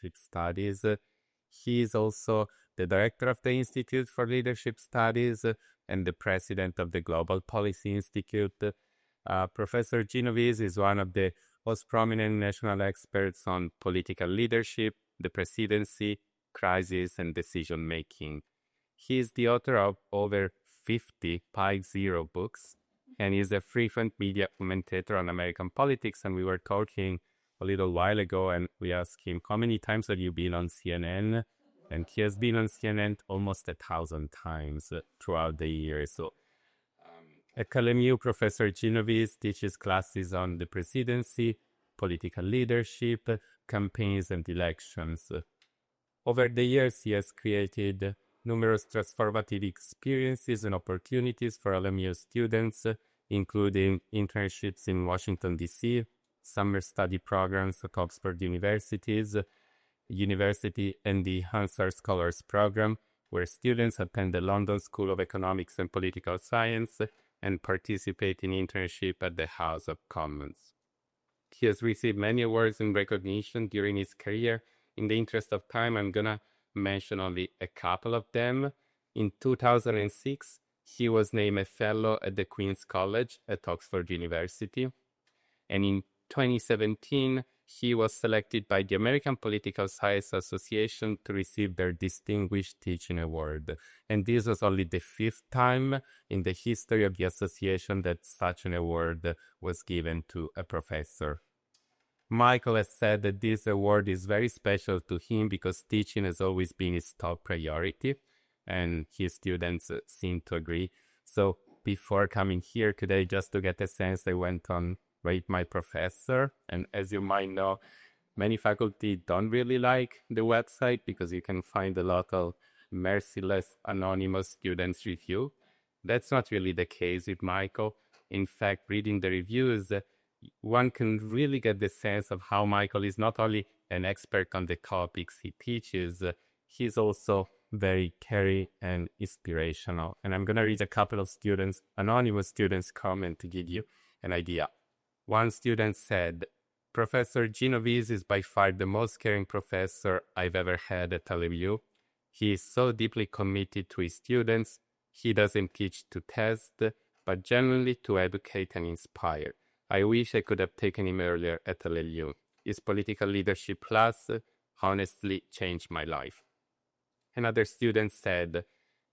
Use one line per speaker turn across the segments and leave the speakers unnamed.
Leadership Studies. He is also the director of the Institute for Leadership Studies and the president of the Global Policy Institute. Professor Genovese is one of the most prominent national experts on political leadership, the presidency, crisis, and decision-making. He is the author of over 50 books, and he is a frequent media commentator on American politics. And we were talking a little while ago, and we asked him, how many times have you been on CNN? And he has been on CNN almost 1,000 times throughout the year. So at LMU, Professor Genovese teaches classes on the presidency, political leadership, campaigns, and elections. Over the years, he has created numerous transformative experiences and opportunities for LMU students, including internships in Washington, D.C., summer study programs at Oxford University, and the Hansard Scholars Program, where students attend the London School of Economics and Political Science and participate in internship at the House of Commons. He has received many awards and recognition during his career. In the interest of time, I'm going to mention only a couple of them. In 2006, he was named a fellow at the Queen's College at Oxford University. And in 2017, he was selected by the American Political Science Association to receive their Distinguished Teaching Award. And this was only the 5th time in the history of the association that such an award was given to a professor. Michael has said that this award is very special to him because teaching has always been his top priority, and his students seem to agree. So before coming here today, just to get a sense, I went on Rate My Professor, and as you might know, many faculty don't really like the website because you can find a lot of merciless anonymous students review. That's not really the case with Michael. In fact, reading the reviews, one can really get the sense of how Michael is not only an expert on the topics he teaches, he's also very caring and inspirational. And I'm going to read a couple of anonymous students' comment to give you an idea. One student said, Professor Genovese is by far the most caring professor I've ever had at LMU. He is so deeply committed to his students. He doesn't teach to test, but genuinely to educate and inspire. I wish I could have taken him earlier at LMU. His political leadership class honestly changed my life. Another student said,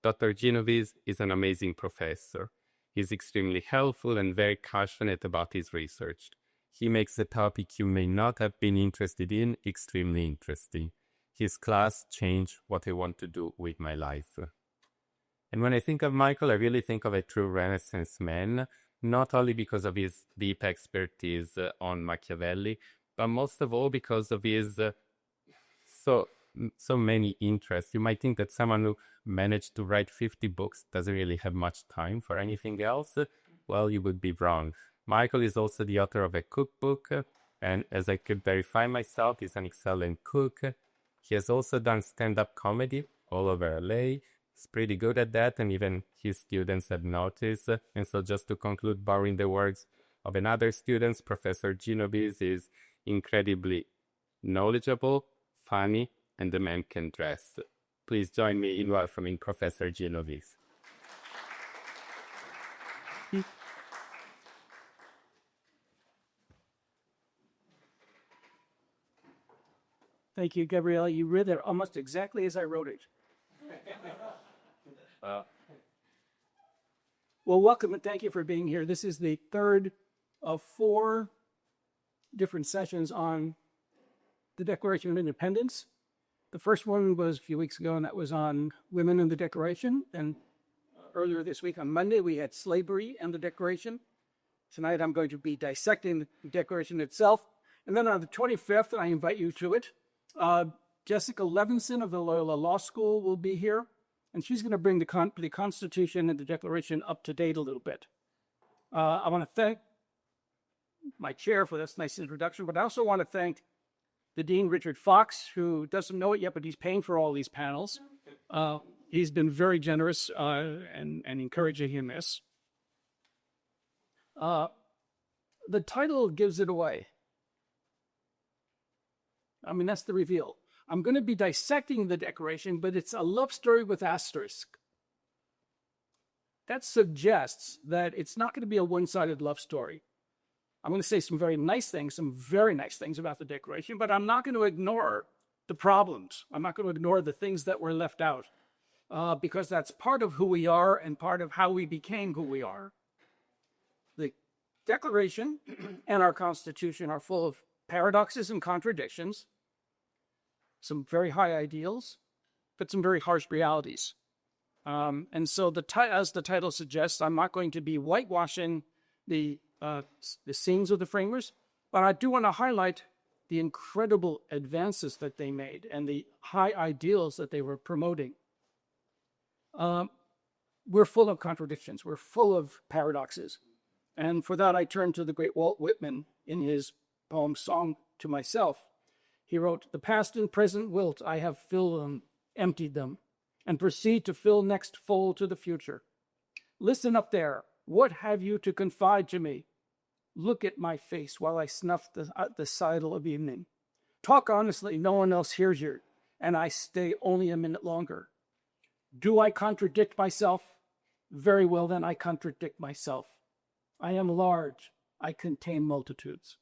Dr. Genovese is an amazing professor. He's extremely helpful and very passionate about his research. He makes a topic you may not have been interested in extremely interesting. His class changed what I want to do with my life. And when I think of Michael, I really think of a true Renaissance man, not only because of his deep expertise on Machiavelli, but most of all because of his so many interests. You might think that someone who managed to write 50 books doesn't really have much time for anything else. Well, you would be wrong. Michael is also the author of a cookbook, and as I could verify myself, he's an excellent cook. He has also done stand-up comedy all over LA. He's pretty good at that, and even his students have noticed. And so just to conclude, borrowing the words of another student, Professor Genovese is incredibly knowledgeable, funny, and the man can dress. Please join me in welcoming Professor Genovese.
Thank you, Gabrielle. You read it almost exactly as I wrote it. Well, welcome and thank you for being here. This is the third of 4 different sessions on the Declaration of Independence. The first one was a few weeks ago, and that was on women in the Declaration. And earlier this week on Monday, we had slavery and the Declaration. Tonight, I'm going to be dissecting the Declaration itself. And then on the 25th, I invite you to it, Jessica Levinson of the Loyola Law School will be here, and she's going to bring the Constitution and the Declaration up to date a little bit. I want to thank my chair for this nice introduction, but I also want to thank the Dean, Richard Fox, who doesn't know it yet, but he's paying for all these panels. He's been very generous and encouraging in this. The title gives it away. I mean, that's the reveal. I'm going to be dissecting the Declaration, but it's a love story with asterisk. That suggests that it's not going to be a one-sided love story. I'm going to say some very nice things about the Declaration, but I'm not going to ignore the problems. I'm not going to ignore the things that were left out, because that's part of who we are and part of how we became who we are. The Declaration and our Constitution are full of paradoxes and contradictions, some very high ideals, but some very harsh realities. And so, as the title suggests, I'm not going to be whitewashing the scenes of the framers, but I do want to highlight the incredible advances that they made and the high ideals that they were promoting. We're full of contradictions. We're full of paradoxes. And for that, I turn to the great Walt Whitman in his poem, Song to Myself. He wrote, "The past and present wilt I have filled them, emptied them, and proceed to fill next full to the future. Listen up there. What have you to confide to me? Look at my face while I snuff the sidle of evening. Talk honestly, no one else hears you, and I stay only a minute longer. Do I contradict myself? Very well, then I contradict myself. I am large, I contain multitudes."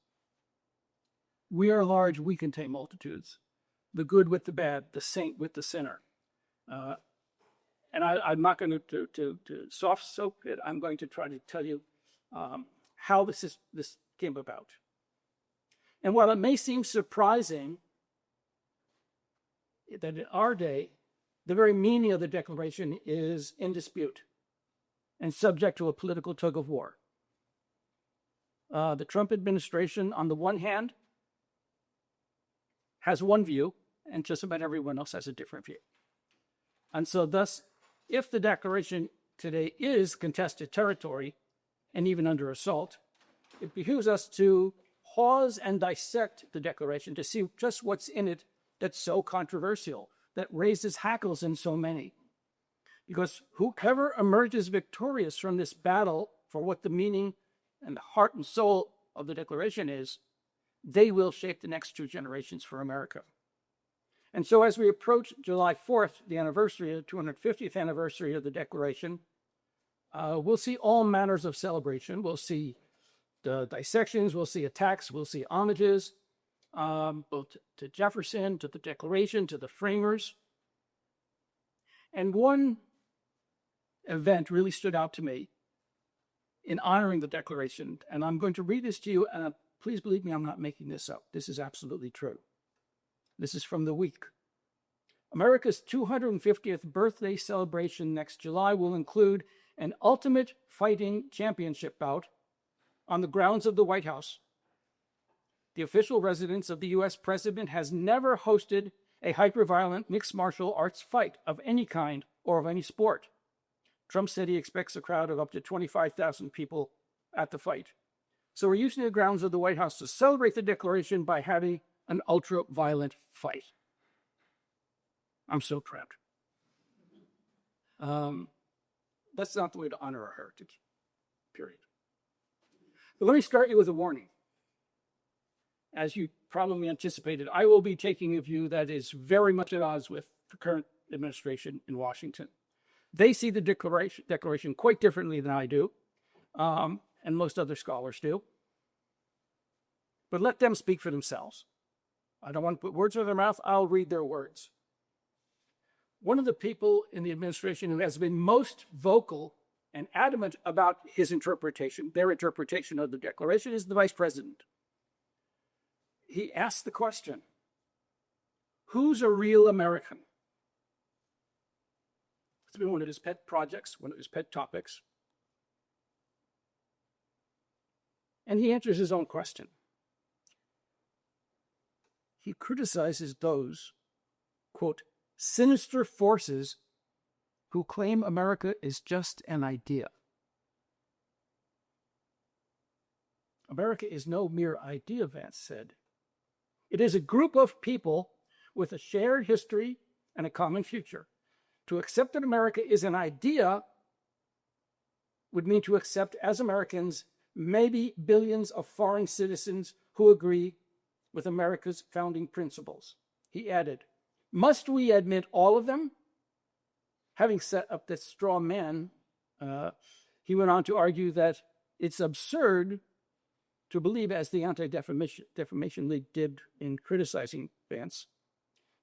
We are large, we contain multitudes. The good with the bad, the saint with the sinner. And I'm not going to soft soap it. I'm going to try to tell you how this came about. And while it may seem surprising that in our day, the very meaning of the Declaration is in dispute and subject to a political tug of war. The Trump administration, on the one hand, has one view, and just about everyone else has a different view. And so thus, if the Declaration today is contested territory, and even under assault, it behooves us to pause and dissect the Declaration to see just what's in it that's so controversial, that raises hackles in so many. Because whoever emerges victorious from this battle for what the meaning and the heart and soul of the Declaration is, they will shape the next 2 generations for America. And so as we approach July 4th, the 250th anniversary of the Declaration, we'll see all manners of celebration. We'll see the dissections, we'll see attacks, we'll see homages, both to Jefferson, to the Declaration, to the framers. And one event really stood out to me in honoring the Declaration, and I'm going to read this to you, and please believe me, I'm not making this up. This is absolutely true. This is from the week. America's 250th birthday celebration next July will include an ultimate fighting championship bout on the grounds of the White House. The official residence of the U.S. president has never hosted a hyper-violent mixed martial arts fight of any kind or of any sport. Trump said he expects a crowd of up to 25,000 people at the fight. So we're using the grounds of the White House to celebrate the Declaration by having an ultra-violent fight. I'm so proud. That's not the way to honor our heritage, period. But let me start you with a warning. As you probably anticipated, I will be taking a view that is very much at odds with the current administration in Washington. They see the Declaration quite differently than I do, and most other scholars do. But let them speak for themselves. I don't want to put words in their mouth. I'll read their words. One of the people in the administration who has been most vocal and adamant about his interpretation, their interpretation of the Declaration, is the vice president. He asked the question, who's a real American? It's been one of his pet projects, one of his pet topics. And he answers his own question. He criticizes those, quote, sinister forces who claim America is just an idea. America is no mere idea, Vance said. It is a group of people with a shared history and a common future. To accept that America is an idea would mean to accept, as Americans, maybe billions of foreign citizens who agree with America's founding principles. He added, Must we admit all of them? Having set up this straw man, he went on to argue that it's absurd to believe, as the Anti-Defamation League did in criticizing Vance,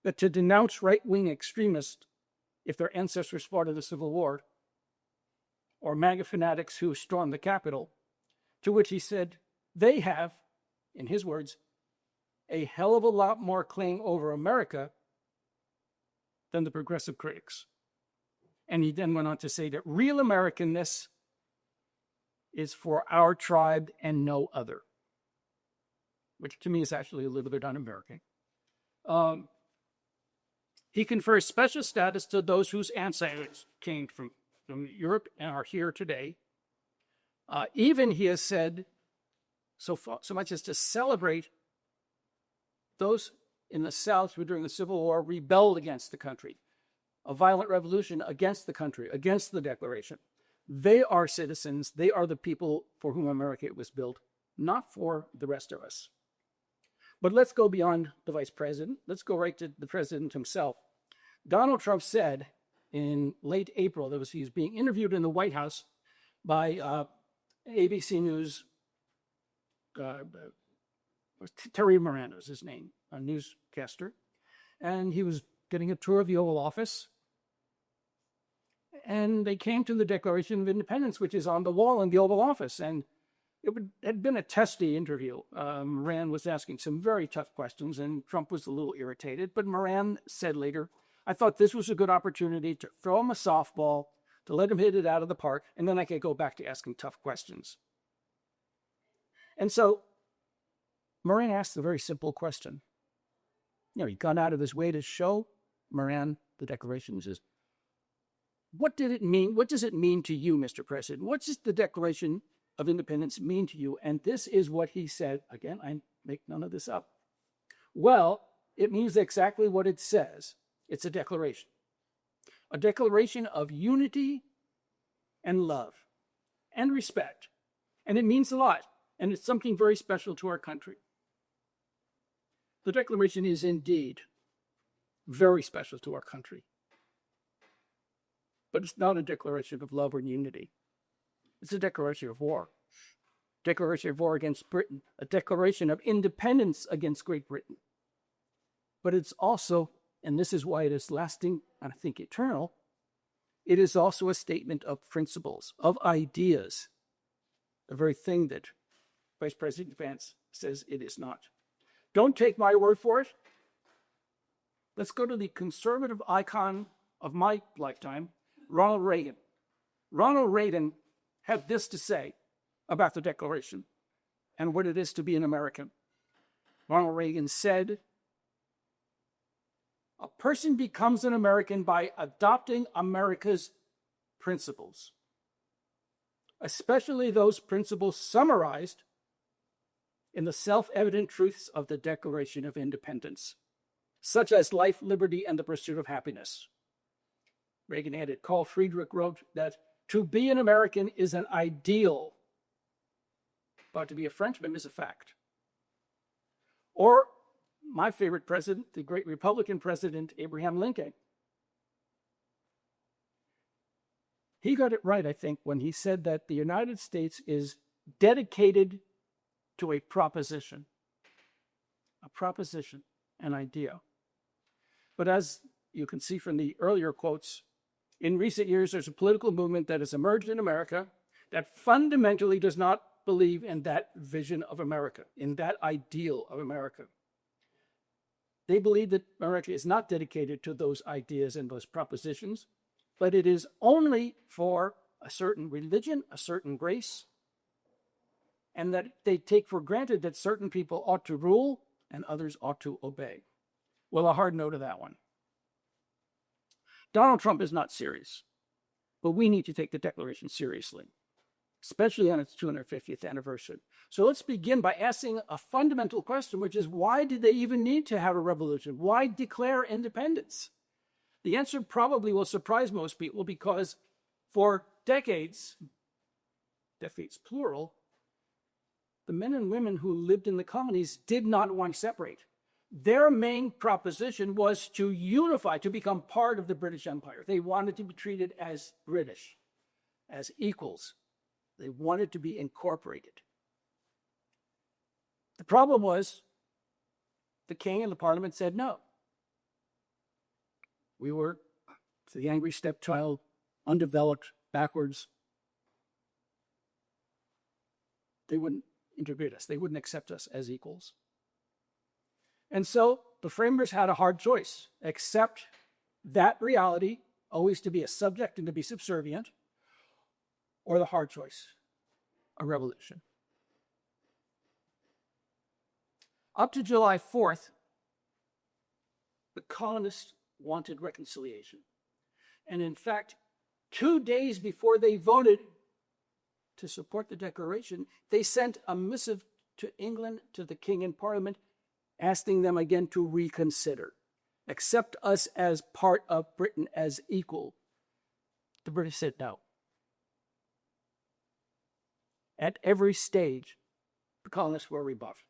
that to denounce right-wing extremists if their ancestors fought in the Civil War, or MAGA fanatics who stormed the Capitol, to which he said they have, in his words, a hell of a lot more claim over America than the progressive critics. And he then went on to say that real Americanness is for our tribe and no other, which to me is actually a little bit un-American. He confers special status to those whose ancestors came from Europe and are here today. Even, he has said, so much as to celebrate those in the South who during the Civil War rebelled against the country, a violent revolution against the country, against the Declaration. They are citizens. They are the people for whom America was built, not for the rest of us. But let's go beyond the vice president. Let's go right to the president himself. Donald Trump said in late April, he was being interviewed in the White House by ABC News, Terry Moran was his name, a newscaster, and he was getting a tour of the Oval Office. And they came to the Declaration of Independence, which is on the wall in the Oval Office. And it had been a testy interview. Moran was asking some very tough questions, and Trump was a little irritated. But Moran said later, I thought this was a good opportunity to throw him a softball, to let him hit it out of the park, and then I could go back to asking tough questions. And so Moran asked a very simple question. He'd gone out of his way to show Moran the Declaration. He says, what did it mean? What does it mean to you, Mr. President? What does the Declaration of Independence mean to you? And this is what he said. Again, I make none of this up. Well, it means exactly what it says. It's a declaration of unity and love and respect. And it means a lot. And it's something very special to our country. The Declaration is indeed very special to our country. But it's not a declaration of love or unity. It's a declaration of war. Declaration of war against Britain. A declaration of independence against Great Britain. But it's also, and this is why it is lasting and I think eternal, it is also a statement of principles, of ideas. The very thing that Vice President Vance says it is not. Don't take my word for it. Let's go to the conservative icon of my lifetime, Ronald Reagan. Ronald Reagan had this to say about the Declaration and what it is to be an American. Ronald Reagan said, a person becomes an American by adopting America's principles, especially those principles summarized in the self-evident truths of the Declaration of Independence, such as life, liberty, and the pursuit of happiness. Reagan added, Carl Friedrich wrote that to be an American is an ideal, but to be a Frenchman is a fact. Or my favorite president, the great Republican president, Abraham Lincoln. He got it right, I think, when he said that the United States is dedicated to a proposition, an idea. But as you can see from the earlier quotes, in recent years, there's a political movement that has emerged in America that fundamentally does not believe in that vision of America, in that ideal of America. They believe that America is not dedicated to those ideas and those propositions, but it is only for a certain religion, a certain race, and that they take for granted that certain people ought to rule and others ought to obey. Well, a hard no to that one. Donald Trump is not serious, but we need to take the Declaration seriously, especially on its 250th anniversary. So let's begin by asking a fundamental question, which is, why did they even need to have a revolution? Why declare independence? The answer probably will surprise most people, because for decades plural, the men and women who lived in the colonies did not want to separate. Their main proposition was to unify, to become part of the British Empire. They wanted to be treated as British, as equals. They wanted to be incorporated. The problem was the king and the parliament said no. We were the angry stepchild, undeveloped, backwards. They wouldn't integrate us. They wouldn't accept us as equals. And so the framers had a hard choice: accept that reality, always to be a subject and to be subservient, or the hard choice, a revolution. Up to July 4th, the colonists wanted reconciliation. And in fact, 2 days before they voted to support the declaration, they sent a missive to England, to the king and parliament, asking them again to reconsider, accept us as part of Britain, as equal. The British said no. At every stage, the colonists were rebuffed.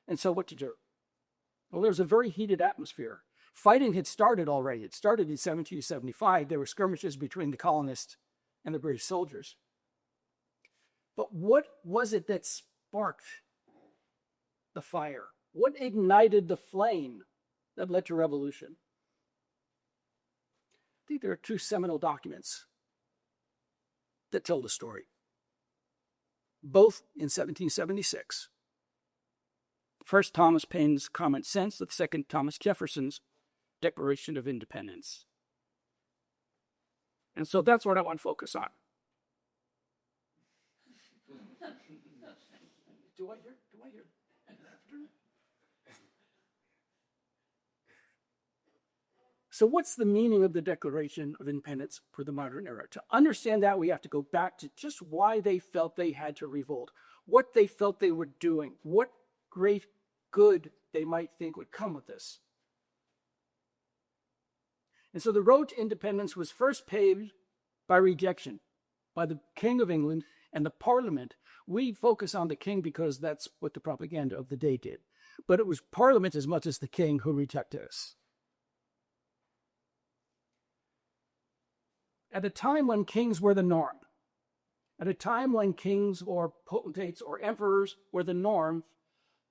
And so what to do? Well, there was a very heated atmosphere. Fighting had started already. It started in 1775. There were skirmishes between the colonists and the British soldiers. But what was it that sparked the fire? What ignited the flame that led to revolution? I think there are two seminal documents that tell the story. Both in 1776. First, Thomas Paine's Common Sense, the second, Thomas Jefferson's Declaration of Independence. And so that's what I want to focus on. Do I hear? So what's the meaning of the Declaration of Independence for the modern era? To understand that, we have to go back to just why they felt they had to revolt, what they felt they were doing, what great good they might think would come with this. And so the road to independence was first paved by rejection, by the King of England and the Parliament. We focus on the King because that's what the propaganda of the day did. But it was Parliament as much as the King who rejected us. At a time when kings were the norm, at a time when kings or potentates or emperors were the norm,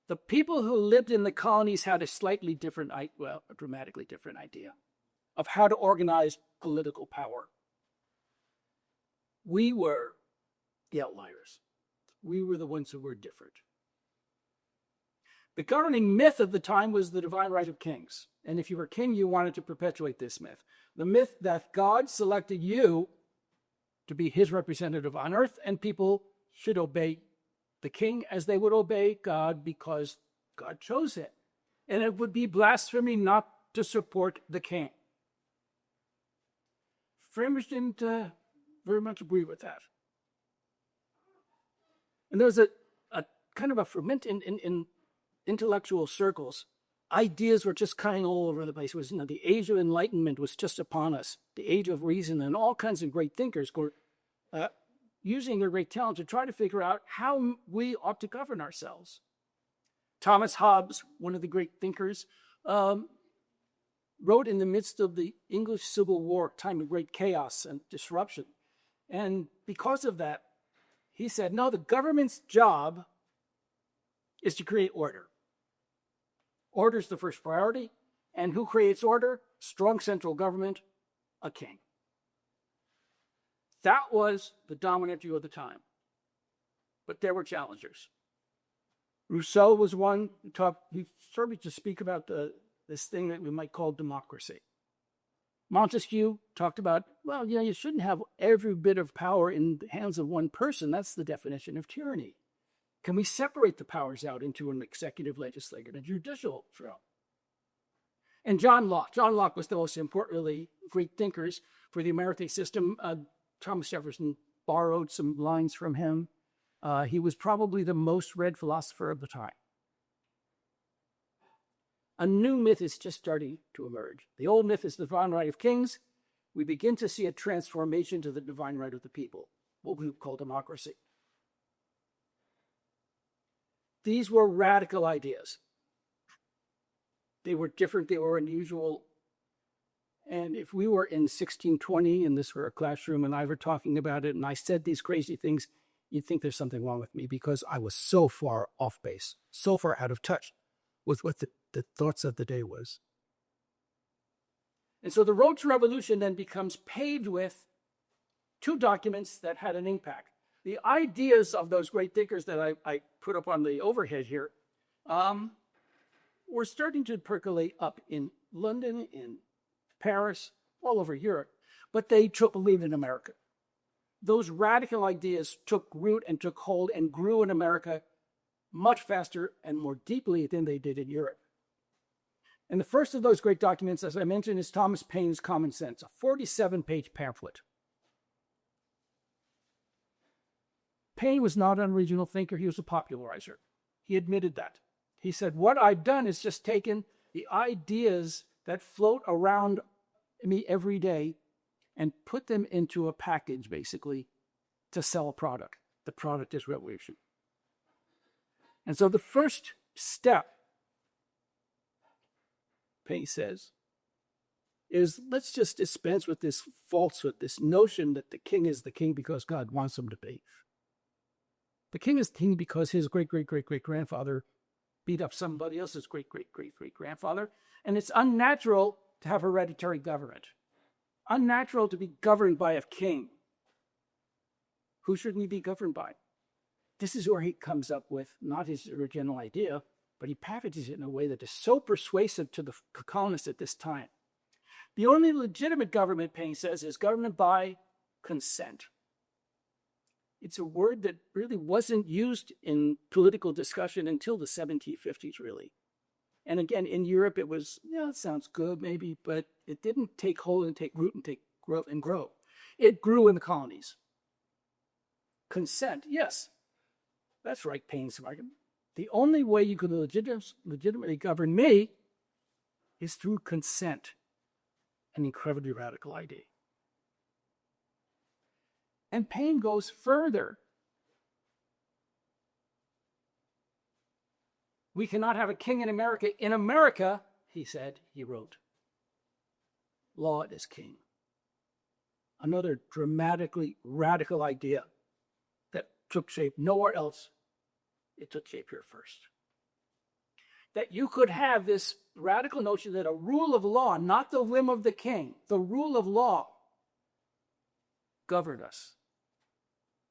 the people who lived in the colonies had a slightly different, a dramatically different idea of how to organize political power. We were the outliers. We were the ones who were different. The governing myth of the time was the divine right of kings. And if you were king, you wanted to perpetuate this myth. The myth that God selected you to be his representative on earth, and people should obey the king as they would obey God because God chose it. And it would be blasphemy not to support the king. Framers didn't very much agree with that. And there was a kind of a ferment in intellectual circles. Ideas were just kind of all over the place. It was, the age of enlightenment was just upon us, the age of reason, and all kinds of great thinkers were using their great talent to try to figure out how we ought to govern ourselves. Thomas Hobbes, one of the great thinkers, wrote in the midst of the English Civil War, time of great chaos and disruption. And because of that, he said, no, the government's job is to create order. Order is the first priority. And who creates order? Strong central government, a king. That was the dominant view of the time. But there were challengers. Rousseau was one he started to speak about this thing that we might call democracy. Montesquieu talked about, you shouldn't have every bit of power in the hands of one person. That's the definition of tyranny. Can we separate the powers out into an executive, legislative, and judicial throne? And John Locke was the most important, really, great thinkers for the American system. Thomas Jefferson borrowed some lines from him. He was probably the most read philosopher of the time. A new myth is just starting to emerge. The old myth is the divine right of kings. We begin to see a transformation to the divine right of the people, what we call democracy. These were radical ideas. They were different, they were unusual. And if we were in 1620 and this were a classroom and I were talking about it and I said these crazy things, you'd think there's something wrong with me because I was so far off base, so far out of touch with what the thoughts of the day was. And so the road to revolution then becomes paved with two documents that had an impact. The ideas of those great thinkers that I put up on the overhead here were starting to percolate up in London, in Paris, all over Europe, but they took lead in America. Those radical ideas took root and took hold and grew in America much faster and more deeply than they did in Europe. And the first of those great documents, as I mentioned, is Thomas Paine's Common Sense, a 47-page pamphlet. Paine was not an original thinker, he was a popularizer. He admitted that. He said, what I've done is just taken the ideas that float around me every day and put them into a package, basically, to sell a product. The product is revolution. And so the first step, Paine says, is let's just dispense with this falsehood, this notion that the king is the king because God wants him to be. The king is king because his great-great-great-great-grandfather beat up somebody else's great-great-great-great-grandfather, and it's unnatural to have hereditary government. Unnatural to be governed by a king. Who should we be governed by? This is where he comes up with not his original idea, but he packages it in a way that is so persuasive to the colonists at this time. The only legitimate government, Paine says, is government by consent. It's a word that really wasn't used in political discussion until the 1750s, really. And again, in Europe, it was, it sounds good maybe, but it didn't take hold and take root and take growth and grow. It grew in the colonies. Consent, yes, that's right, Paine's argument. The only way you can legitimately govern me is through consent, an incredibly radical idea. And Paine goes further. We cannot have a king in America. In America, he said, he wrote, law is king. Another dramatically radical idea that took shape nowhere else. It took shape here first. That you could have this radical notion that a rule of law, not the whim of the king, the rule of law governed us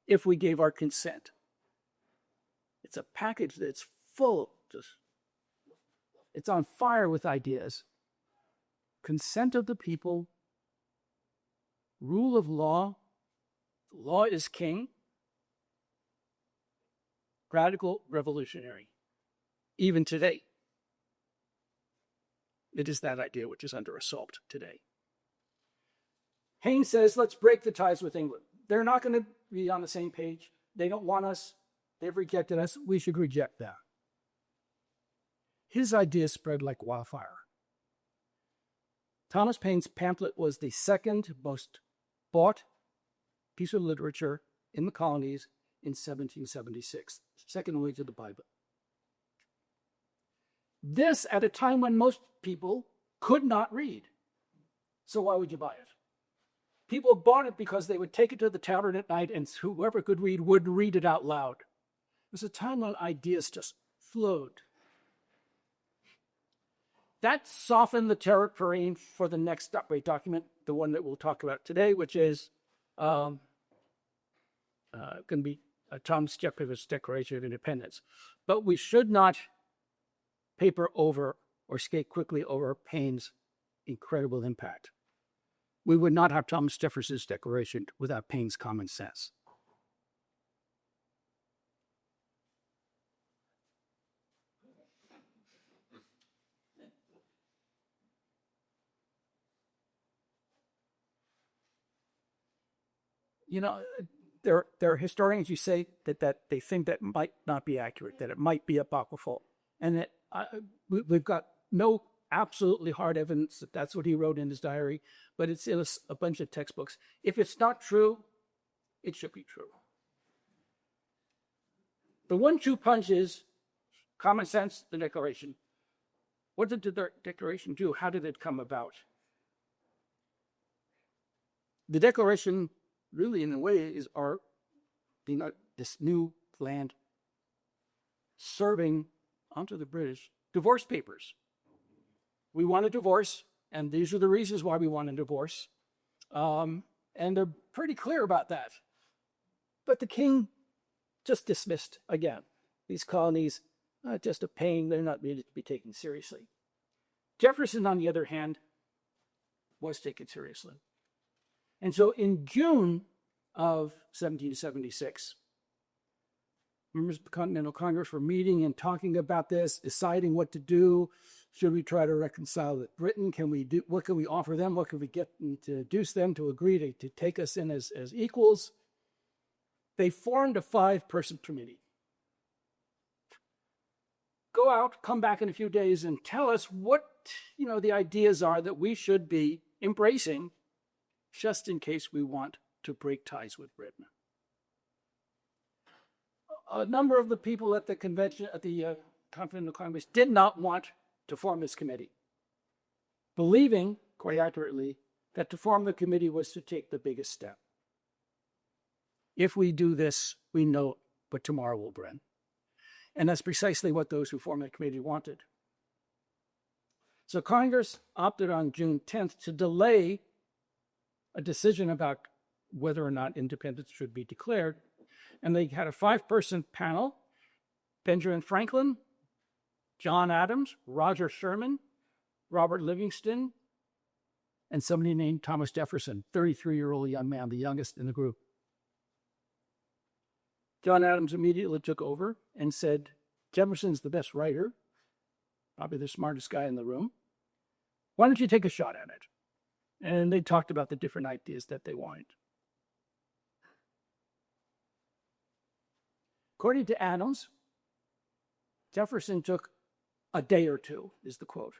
if we gave our consent. It's a package that's full, it's on fire with ideas. Consent of the people, rule of law, law is king, radical, revolutionary. Even today, it is that idea which is under assault today. Paine says, let's break the ties with England. They're not going to be on the same page. They don't want us. They've rejected us. We should reject that. His ideas spread like wildfire. Thomas Paine's pamphlet was the second most bought piece of literature in the colonies in 1776, second only to the Bible. This at a time when most people could not read. So why would you buy it? People bought it because they would take it to the tavern at night and whoever could read would read it out loud. It was a time when ideas just flowed. That softened the terrain for the next great document, the one that we'll talk about today, which is going to be Thomas Jefferson's Declaration of Independence. But we should not paper over or skate quickly over Paine's incredible impact. We would not have Thomas Jefferson's Declaration without Paine's Common Sense. You know, there are historians who say that they think that might not be accurate, that it might be apocryphal, and that we've got no absolutely hard evidence that that's what he wrote in his diary, but it's in a bunch of textbooks. If it's not true, it should be true. The 1-2 punch is Common sense, the Declaration. What did the Declaration do? How did it come about? The Declaration, really, in a way, is this new land serving onto the British divorce papers. We want a divorce, and these are the reasons why we want a divorce. And they're pretty clear about that. But the king just dismissed again. These colonies are just a pain. They're not really to be taken seriously. Jefferson, on the other hand, was taken seriously. And so in June of 1776, members of the Continental Congress were meeting and talking about this, deciding what to do. Should we try to reconcile with Britain? What can we offer them? What can we get them to induce them to agree to take us in as equals? They formed a 5-person committee. Go out, come back in a few days, and tell us what the ideas are that we should be embracing, just in case we want to break ties with Britain. A number of the people at the convention, at the Continental Congress, did not want to form this committee, believing, quite accurately, that to form the committee was to take the biggest step. If we do this, we know what tomorrow will bring. And that's precisely what those who formed the committee wanted. So Congress opted on June 10th to delay a decision about whether or not independence should be declared. And they had a 5-person panel: Benjamin Franklin, John Adams, Roger Sherman, Robert Livingston, and somebody named Thomas Jefferson, 33-year-old young man, the youngest in the group. John Adams immediately took over and said, Jefferson's the best writer, probably the smartest guy in the room. Why don't you take a shot at it? And they talked about the different ideas that they wanted. According to Adams, Jefferson took a day or two, is the quote,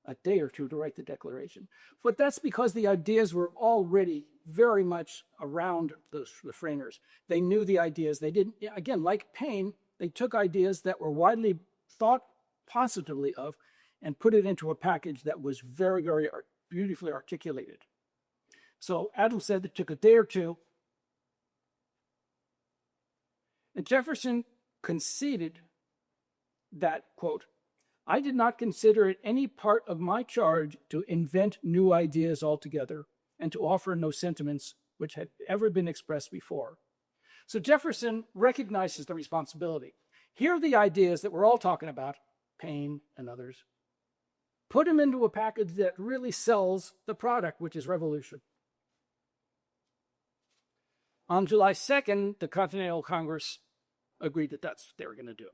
a day or two to write the Declaration. But that's because the ideas were already very much around the framers. They knew the ideas. They didn't, again, like Paine, they took ideas that were widely thought positively of and put it into a package that was very, very beautifully articulated. So Adams said it took a day or two. And Jefferson conceded that, quote, I did not consider it any part of my charge to invent new ideas altogether and to offer no sentiments which had ever been expressed before. So Jefferson recognizes the responsibility. Here are the ideas that we're all talking about, Paine and others. Put them into a package that really sells the product, which is revolution. On July 2nd, the Continental Congress agreed that that's what they were going to do.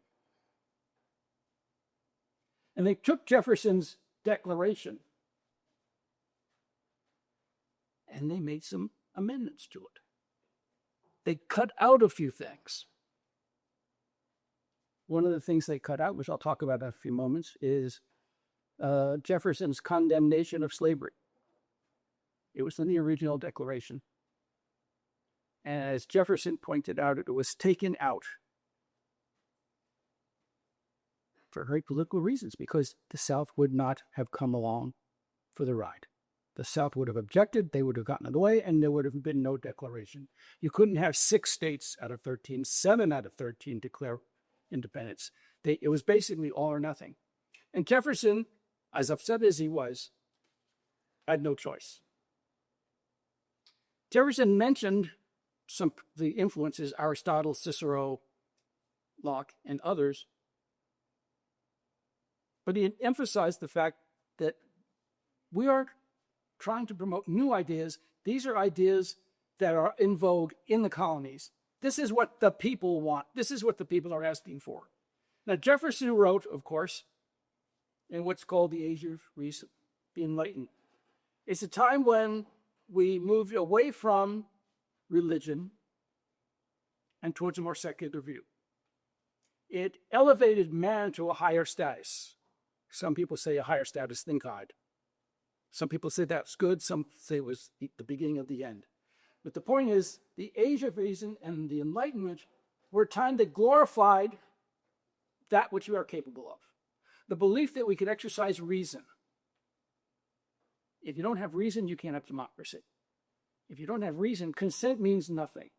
And they took Jefferson's declaration and they made some amendments to it. They cut out a few things. One of the things they cut out, which I'll talk about in a few moments, is Jefferson's condemnation of slavery. It was in the original Declaration. And as Jefferson pointed out, it was taken out for very political reasons, because the South would not have come along for the ride. The South would have objected, they would have gotten in the way, and there would have been no declaration. You couldn't have 6 states out of 13, 7 out of 13 declare independence. It was basically all or nothing. And Jefferson, as upset as he was, had no choice. Jefferson mentioned some of the influences, Aristotle, Cicero, Locke, and others, but he emphasized the fact that we are trying to promote new ideas. These are ideas that are in vogue in the colonies. This is what the people want. This is what the people are asking for. Now, Jefferson wrote, of course, in what's called the Age of Reason, the Enlightenment. It's a time when we moved away from religion and towards a more secular view. It elevated man to a higher status. Some people say a higher status than God. Some people say that's good. Some say it was the beginning of the end. But the point is, the Age of Reason and the Enlightenment were a time that glorified that which we are capable of. The belief that we can exercise reason. If you don't have reason, you can't have democracy. If you don't have reason, consent means nothing.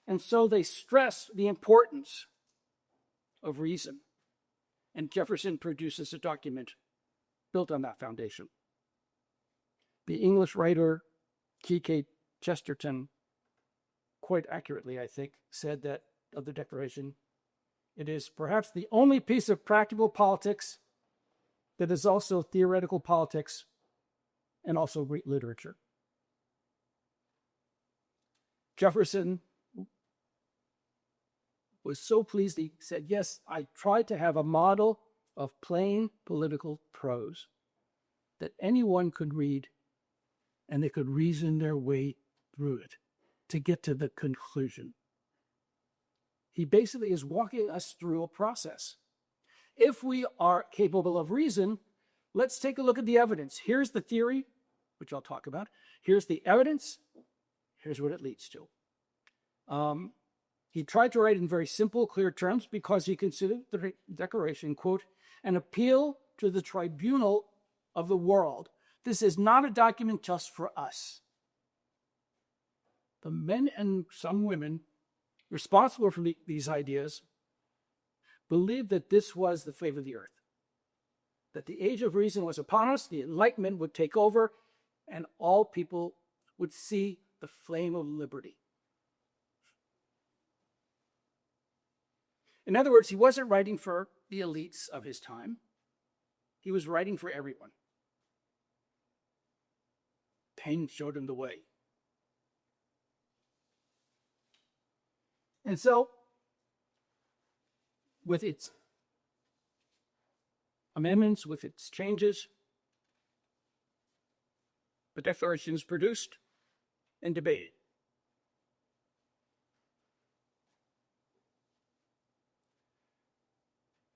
And so they stress the importance of reason. And Jefferson produces a document built on that foundation. The English writer G.K. Chesterton, quite accurately, I think, said that of the Declaration, it is perhaps the only piece of practical politics that is also theoretical politics and also great literature. Jefferson was so pleased, he said, yes, I tried to have a model of plain political prose that anyone could read and they could reason their way through it to get to the conclusion. He basically is walking us through a process. If we are capable of reason, let's take a look at the evidence. Here's the theory, which I'll talk about. Here's the evidence. Here's what it leads to. He tried to write in very simple, clear terms because he considered the Declaration, quote, an appeal to the tribunal of the world. This is not a document just for us. The men and some women responsible for these ideas believed that this was the flavor of the earth, that the age of reason was upon us, the Enlightenment would take over, and all people would see the flame of liberty. In other words, he wasn't writing for the elites of his time. He was writing for everyone. Paine showed him the way. And so, with its amendments, with its changes, the Declaration is produced and debated.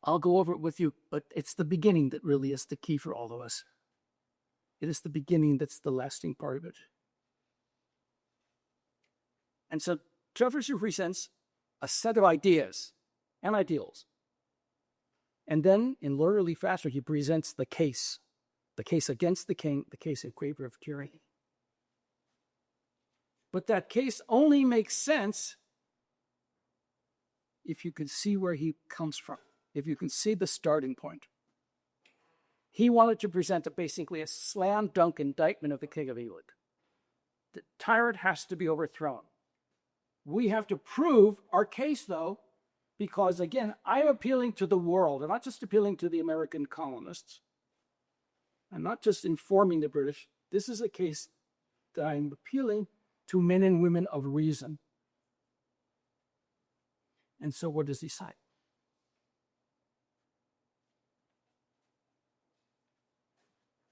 I'll go over it with you, but it's the beginning that really is the key for all of us. It is the beginning that's the lasting part of it. And so Jefferson presents a set of ideas and ideals. And then, in literally fashion, he presents the case against the king, the case in favor of tyranny. But that case only makes sense if you can see where he comes from, if you can see the starting point. He wanted to present basically a slam dunk indictment of the King of England. The tyrant has to be overthrown. We have to prove our case, though, because, again, I'm appealing to the world. I'm not just appealing to the American colonists. I'm not just informing the British. This is a case that I'm appealing to men and women of reason. And so what does he cite?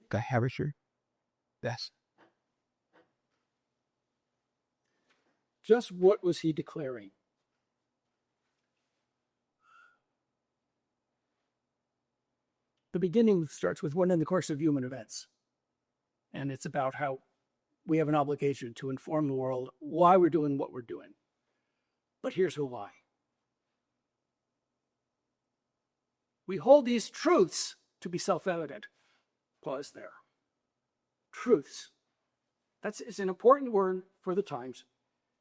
Guy Havisher. Yes. Just what was he declaring? The beginning starts with one in the course of human events. And it's about how we have an obligation to inform the world why we're doing what we're doing. But here's the why. We hold these truths to be self-evident. Pause there. Truths. It's an important word for the times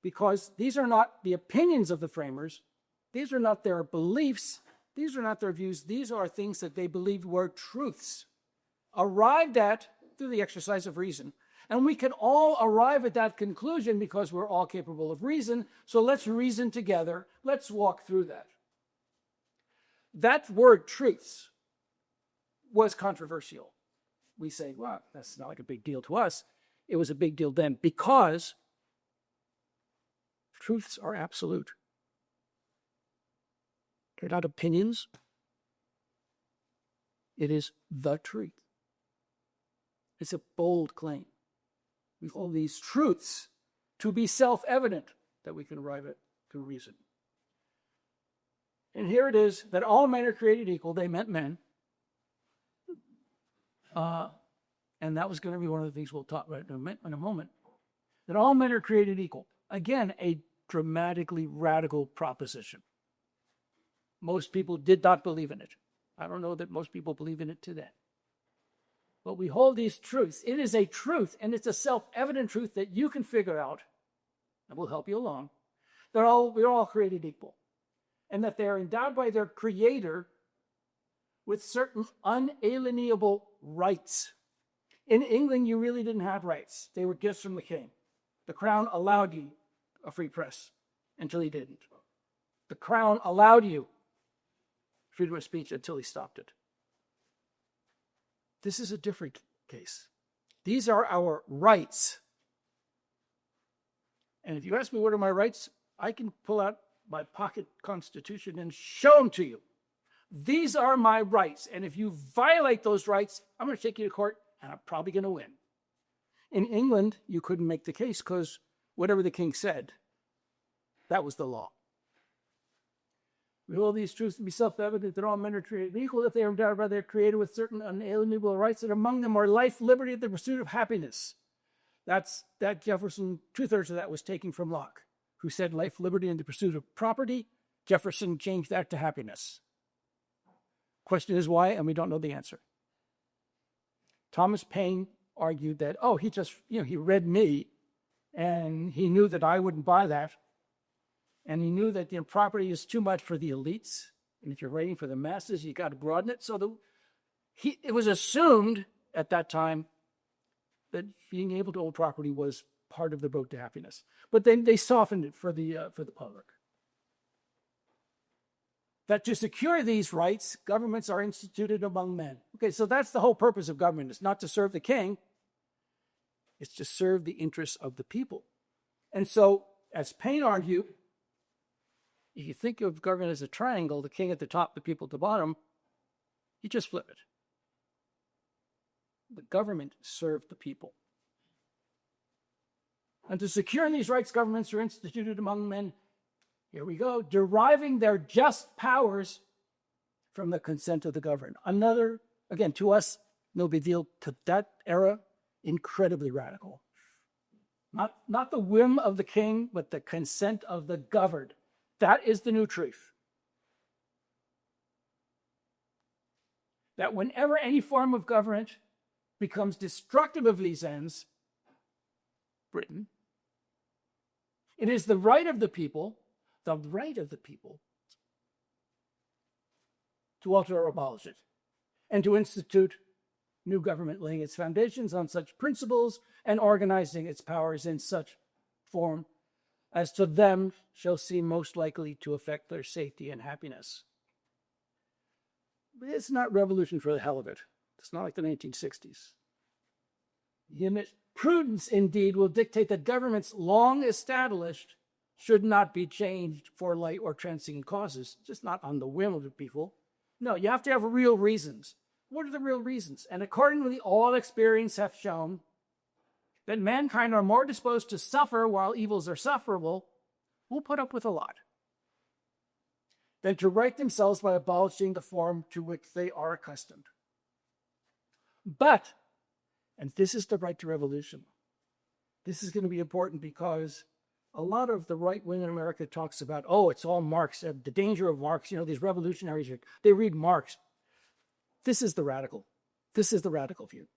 because these are not the opinions of the framers. These are not their beliefs. These are not their views. These are things that they believed were truths, arrived at through the exercise of reason. And we can all arrive at that conclusion because we're all capable of reason. So let's reason together. Let's walk through that. That word truths was controversial. We say, well, that's not like a big deal to us. It was a big deal then because truths are absolute. They're not opinions. It is the truth. It's a bold claim. We hold these truths to be self-evident that we can arrive at through reason. And here it is that all men are created equal. They meant men. And that was going to be one of the things we'll talk about in a moment. That all men are created equal. Again, a dramatically radical proposition. Most people did not believe in it. I don't know that most people believe in it today. But we hold these truths. It is a truth, and it's a self-evident truth that you can figure out, and will help you along, that we're all created equal, and that they're endowed by their Creator with certain unalienable rights. In England, you really didn't have rights. They were gifts from the king. The crown allowed you a free press until he didn't. The crown allowed you freedom of speech until he stopped it. This is a different case. These are our rights. And if you ask me what are my rights, I can pull out my pocket constitution and show them to you. These are my rights. And if you violate those rights, I'm going to take you to court and I'm probably going to win. In England, you couldn't make the case because whatever the king said, that was the law. We hold these truths to be self-evident that all men are created equal if they are endowed by their Creator with certain unalienable rights, that among them are life, liberty, and the pursuit of happiness. That Jefferson, 2/3 of that was taken from Locke, who said life, liberty, and the pursuit of property. Jefferson changed that to happiness. Question is why, and we don't know the answer. Thomas Paine argued that, he read me, and he knew that I wouldn't buy that. And he knew that property is too much for the elites. And if you're writing for the masses, you got to broaden it. So it was assumed at that time that being able to own property was part of the road to happiness. But then they softened it for the public. That to secure these rights, governments are instituted among men. Okay, so that's the whole purpose of government. It's not to serve the king. It's to serve the interests of the people. And so, as Paine argued, if you think of government as a triangle, the king at the top, the people at the bottom, you just flip it. The government served the people. And to secure these rights, governments are instituted among men, here we go, deriving their just powers from the consent of the governed. Another, again, to us, no big deal. To that era, incredibly radical. Not the whim of the king, but the consent of the governed. That is the new truth. That whenever any form of government becomes destructive of these ends, Britain, it is the right of the people to alter or abolish it, and to institute new government, laying its foundations on such principles and organizing its powers in such form as to them shall seem most likely to affect their safety and happiness. But it's not revolution for the hell of it. It's not like the 1960s. Prudence, indeed, will dictate that governments long established should not be changed for light or transient causes, just not on the whim of the people. No, you have to have real reasons. What are the real reasons? And accordingly, all experience hath shown that mankind are more disposed to suffer while evils are sufferable, will put up with a lot, than to right themselves by abolishing the form to which they are accustomed. But, and this is the right to revolution, this is going to be important because a lot of the right wing in America talks about, it's all Marx, the danger of Marx, these revolutionaries, they read Marx. This is the radical view.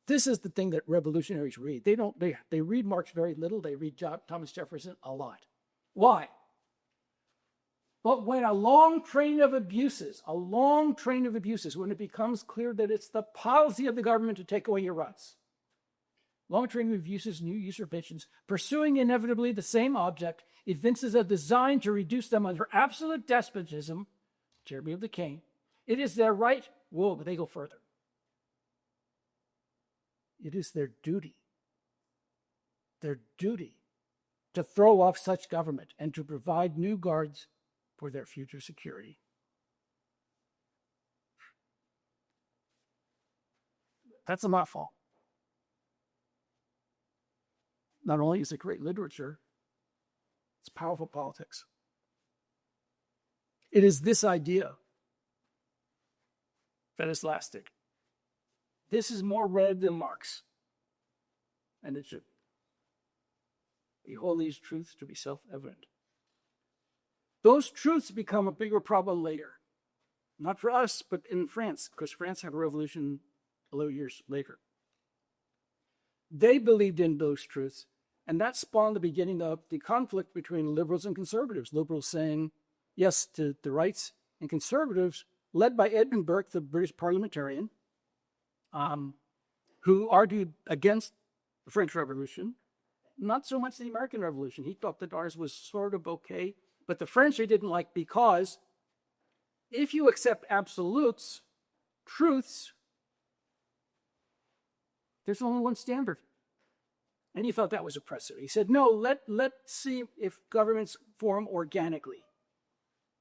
This is the thing that revolutionaries read. They read Marx very little. They read Thomas Jefferson a lot. Why? But when a long train of abuses, when it becomes clear that it's the policy of the government to take away your rights, long train of abuses, new usurpations, pursuing inevitably the same object, evinces a design to reduce them under absolute despotism, tyranny of the king. It is their right, but they go further. It is their duty to throw off such government and to provide new guards for their future security. That's a mouthful. Not only is it great literature, it's powerful politics. It is this idea that is lasting. This is more read than Marx, and it should. We hold these truths to be self-evident. Those truths become a bigger problem later. Not for us, but in France, because France had a revolution a little years later. They believed in those truths, and that spawned the beginning of the conflict between liberals and conservatives. Liberals saying yes to the rights, and conservatives, led by Edmund Burke, the British parliamentarian, who argued against the French Revolution, not so much the American Revolution. He thought that ours was sort of okay, but the French he didn't like because if you accept absolutes, truths, there's only one standard. And he thought that was oppressive. He said, no, let's see if governments form organically.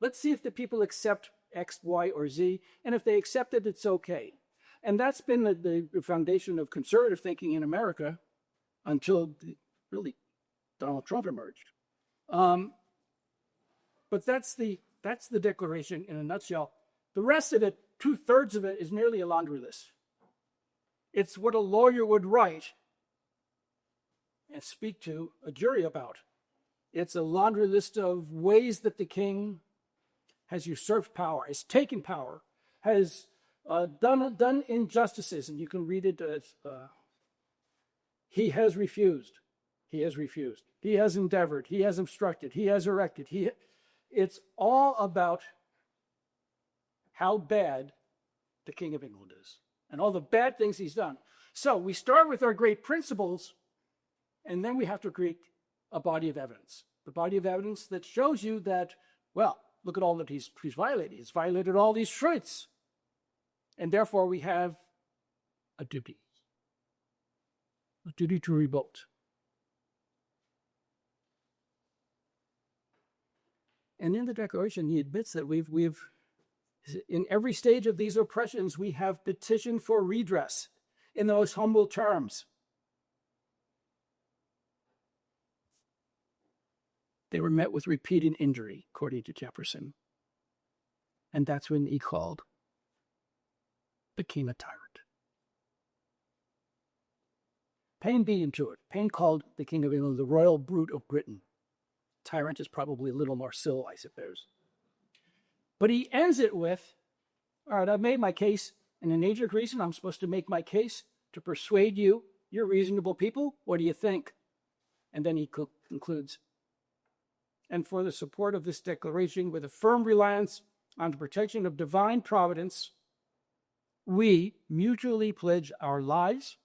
Let's see if the people accept X, Y, or Z, and if they accept it, it's okay. And that's been the foundation of conservative thinking in America until really Donald Trump emerged. But that's the Declaration in a nutshell. The rest of it, 2/3 of it, is nearly a laundry list. It's what a lawyer would write and speak to a jury about. It's a laundry list of ways that the king has usurped power, has taken power, has done injustices, and you can read it as he has refused, he has refused, he has endeavored, he has obstructed, he has erected. It's all about how bad the King of England is and all the bad things he's done. So we start with our great principles, and then we have to create a body of evidence. The body of evidence that shows you that, well, look at all that he's violated. He's violated all these truths. And therefore we have a duty to revolt. And in the Declaration, he admits that we've in every stage of these oppressions, we have petitioned for redress in those humble terms. They were met with repeated injury, according to Jefferson. And that's when he called the king a tyrant. Paine beat him to it. Paine called the King of England the royal brute of Britain. Tyrant is probably a little more civil, I suppose. But he ends it with, all right, I've made my case, and in age of reason, I'm supposed to make my case to persuade you, you're reasonable people, what do you think? And then he concludes, and for the support of this declaration, with a firm reliance on the protection of divine providence, we mutually pledge our lives,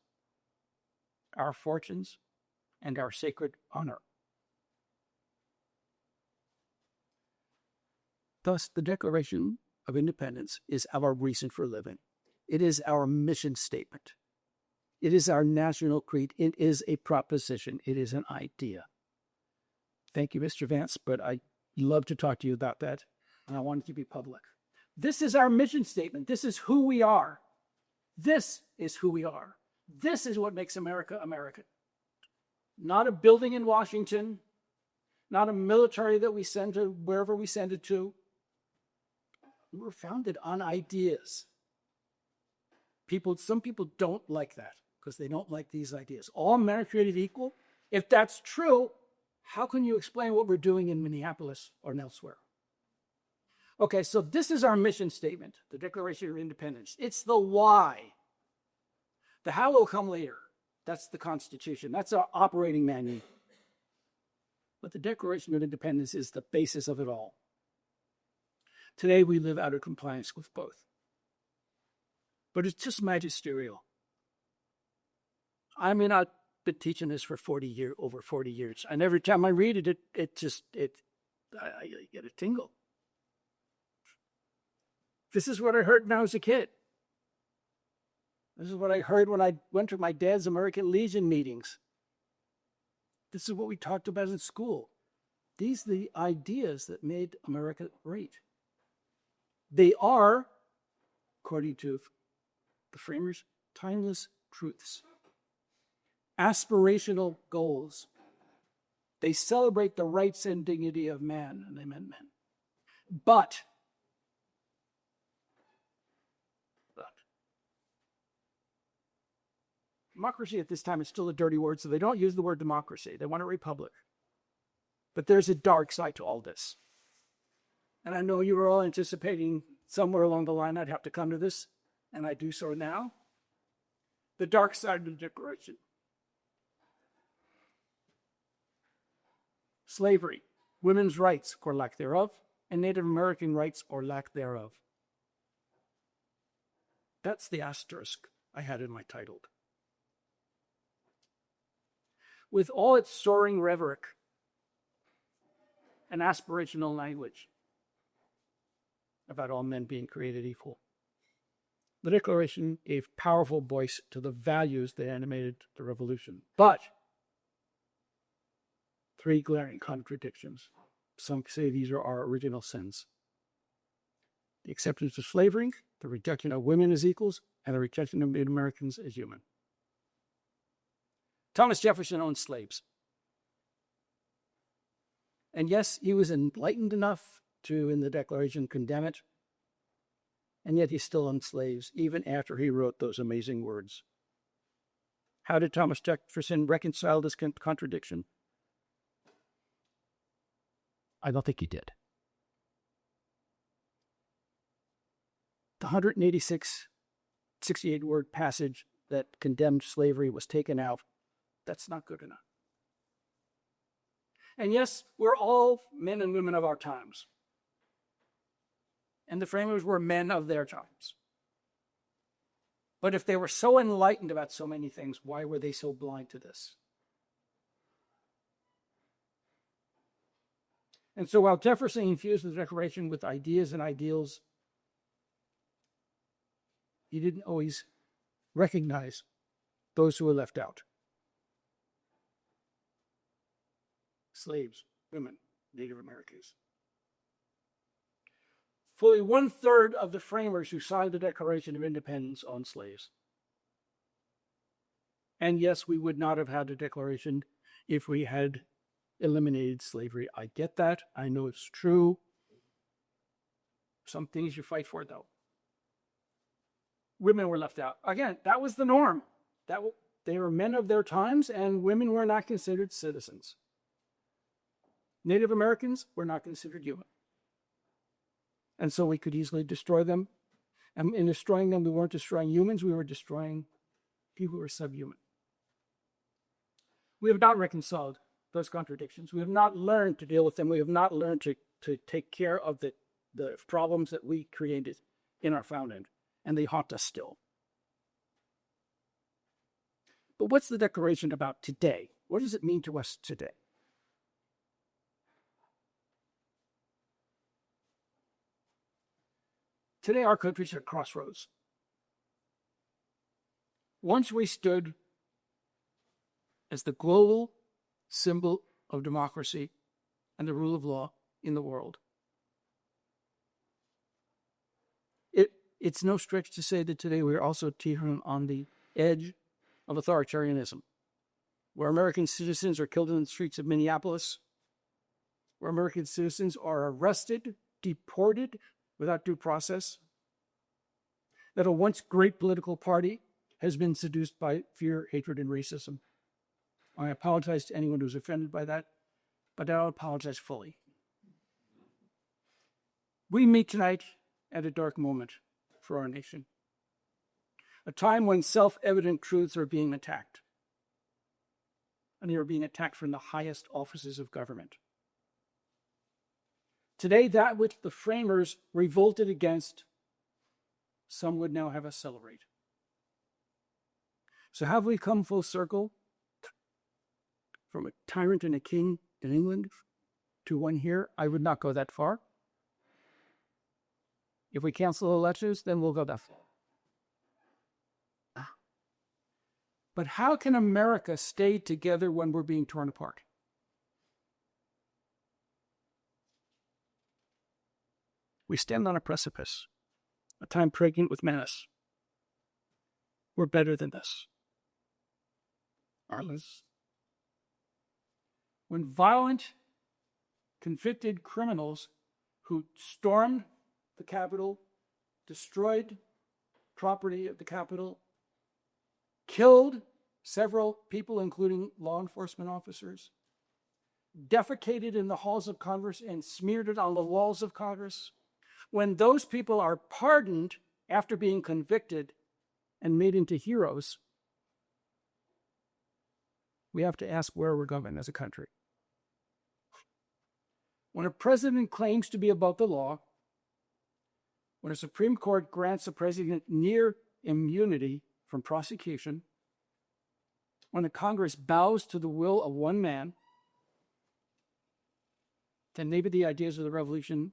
our fortunes, and our sacred honor. Thus, the Declaration of Independence is our reason for living. It is our mission statement. It is our national creed. It is a proposition. It is an idea. Thank you, Mr. Vance, but I love to talk to you about that, and I want it to be public. This is our mission statement. This is who we are. This is who we are. This is what makes America American. Not a building in Washington, not a military that we send to wherever we send it to. We were founded on ideas. Some people don't like that because they don't like these ideas. All men are created equal. If that's true, how can you explain what we're doing in Minneapolis or elsewhere? Okay, so this is our mission statement, the Declaration of Independence. It's the why. The how will come later. That's the Constitution. That's our operating manual. But the Declaration of Independence is the basis of it all. Today, we live out of compliance with both. But it's just magisterial. I mean, I've been teaching this for over 40 years. And every time I read it, I get a tingle. This is what I heard when I was a kid. This is what I heard when I went to my dad's American Legion meetings. This is what we talked about in school. These are the ideas that made America great. They are, according to the framers, timeless truths, aspirational goals. They celebrate the rights and dignity of man, and they meant men. But democracy at this time is still a dirty word, so they don't use the word democracy. They want a republic. But there's a dark side to all this. and I know you were all anticipating somewhere along the line I'd have to come to this, and I do so now, the dark side of the Declaration. Slavery, women's rights or lack thereof, and Native American rights or lack thereof. That's the asterisk I had in my title. With all its soaring rhetoric and aspirational language about all men being created equal, the Declaration gave powerful voice to the values that animated the revolution. But three glaring contradictions. Some say these are our original sins: the acceptance of slavery, the rejection of women as equals, and the rejection of Native Americans as human. Thomas Jefferson owned slaves. And yes, he was enlightened enough to, in the Declaration, condemn it. And yet he still owned slaves, even after he wrote those amazing words. How did Thomas Jefferson reconcile this contradiction? I don't think he did. The 168-word passage that condemned slavery was taken out. That's not good enough. And yes, we're all men and women of our times. And the framers were men of their times. But if they were so enlightened about so many things, why were they so blind to this? And so while Jefferson infused the Declaration with ideas and ideals, he didn't always recognize those who were left out. Slaves, women, Native Americans. Fully 1/3 of the framers who signed the Declaration of Independence owned slaves. And yes, we would not have had a declaration if we had eliminated slavery. I get that. I know it's true. Some things you fight for, though. Women were left out. Again, that was the norm. They were men of their times, and women were not considered citizens. Native Americans were not considered human. And so we could easily destroy them. And in destroying them, we weren't destroying humans, we were destroying people who were subhuman. We have not reconciled those contradictions. We have not learned to deal with them. We have not learned to take care of the problems that we created in our founding, and they haunt us still. But what's the Declaration about today? What does it mean to us today? Today, our country's at a crossroads. Once we stood as the global symbol of democracy and the rule of law in the world. It's no stretch to say that today we're also teetering on the edge of authoritarianism, where American citizens are killed in the streets of Minneapolis, where American citizens are arrested, deported without due process, that a once great political party has been seduced by fear, hatred, and racism. I apologize to anyone who's offended by that, but I'll apologize fully. We meet tonight at a dark moment for our nation, a time when self-evident truths are being attacked, and they are being attacked from the highest offices of government. Today, that which the framers revolted against, some would now have us celebrate. So have we come full circle from a tyrant and a king in England to one here? I would not go that far. If we cancel elections, then we'll go that far. But how can America stay together when we're being torn apart? We stand on a precipice, a time pregnant with menace. We're better than this. Arliss. When violent, convicted criminals who stormed the Capitol, destroyed property of the Capitol, killed several people, including law enforcement officers, defecated in the halls of Congress and smeared it on the walls of Congress, when those people are pardoned after being convicted and made into heroes, we have to ask where we're going as a country. When a president claims to be above the law, when a Supreme Court grants a president near immunity from prosecution, when the Congress bows to the will of one man, then maybe the ideas of the revolution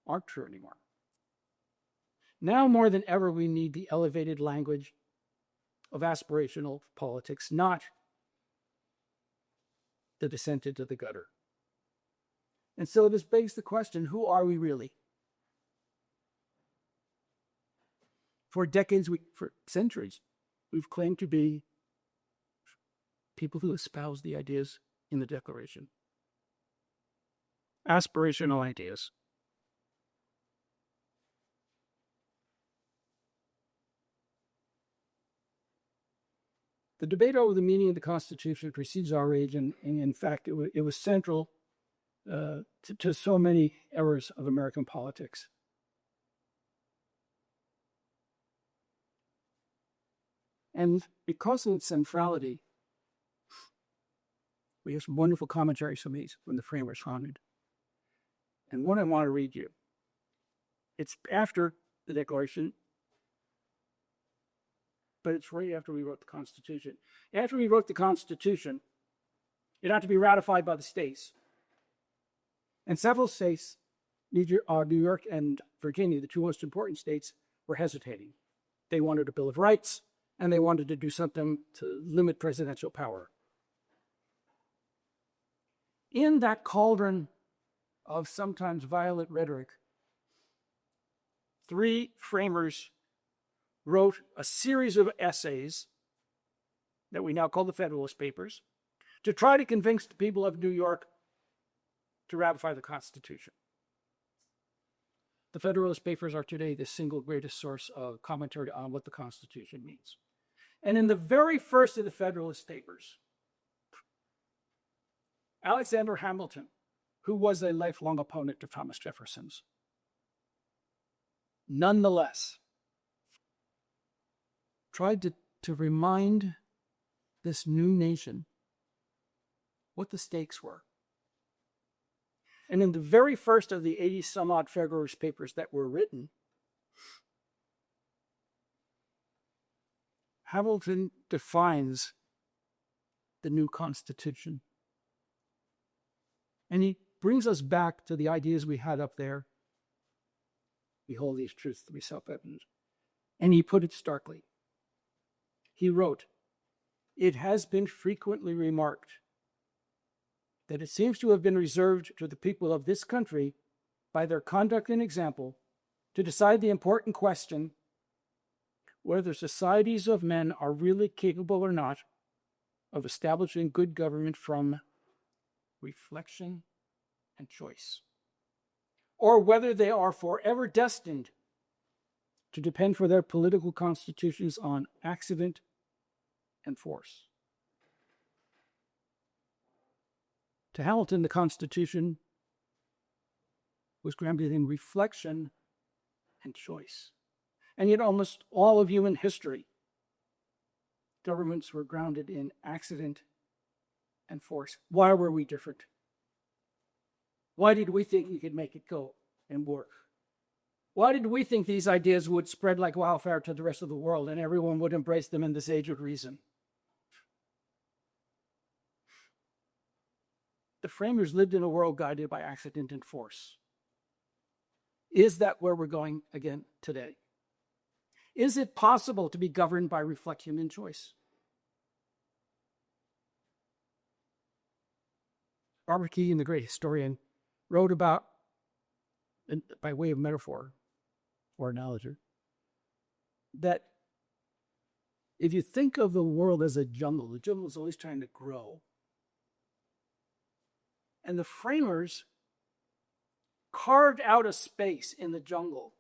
aren't true anymore. Now more than ever, we need the elevated language of aspirational politics, not the descent into the gutter. And so this begs the question, who are we really? For decades, for centuries, we've claimed to be people who espouse the ideas in the Declaration. Aspirational ideas. The debate over the meaning of the Constitution precedes our age, and in fact, it was central to so many eras of American politics. And because of its centrality, we have some wonderful commentaries from these when the framers founded. And one I want to read you. It's after the Declaration, but it's right after we wrote the Constitution. After we wrote the Constitution, it had to be ratified by the states. And several states, New York and Virginia, the two most important states, were hesitating. They wanted a Bill of Rights, and they wanted to do something to limit presidential power. In that cauldron of sometimes violent rhetoric, three framers wrote a series of essays that we now call the Federalist Papers to try to convince the people of New York to ratify the Constitution. The Federalist Papers are today the single greatest source of commentary on what the Constitution means. And in the very first of the Federalist Papers, Alexander Hamilton, who was a lifelong opponent of Thomas Jefferson's, nonetheless tried to remind this new nation what the stakes were. And in the very first of the 80-some-odd Federalist Papers that were written, Hamilton defines the new Constitution. And he brings us back to the ideas we had up there. We hold these truths to be self-evident. And he put it starkly. He wrote, "It has been frequently remarked that it seems to have been reserved to the people of this country, by their conduct and example, to decide the important question whether societies of men are really capable or not of establishing good government from reflection and choice, or whether they are forever destined to depend for their political constitutions on accident and force." To Hamilton, the Constitution was grounded in reflection and choice. And yet almost all of human history, governments were grounded in accident and force. Why were we different? Why did we think we could make it go and work? Why did we think these ideas would spread like wildfire to the rest of the world and everyone would embrace them in this age of reason? The framers lived in a world guided by accident and force. Is that where we're going again today? Is it possible to be governed by reflection and choice? Robert Keegan, the great historian, wrote about, by way of metaphor or analogy, that if you think of the world as a jungle, the jungle is always trying to grow. And the framers carved out a space in the jungle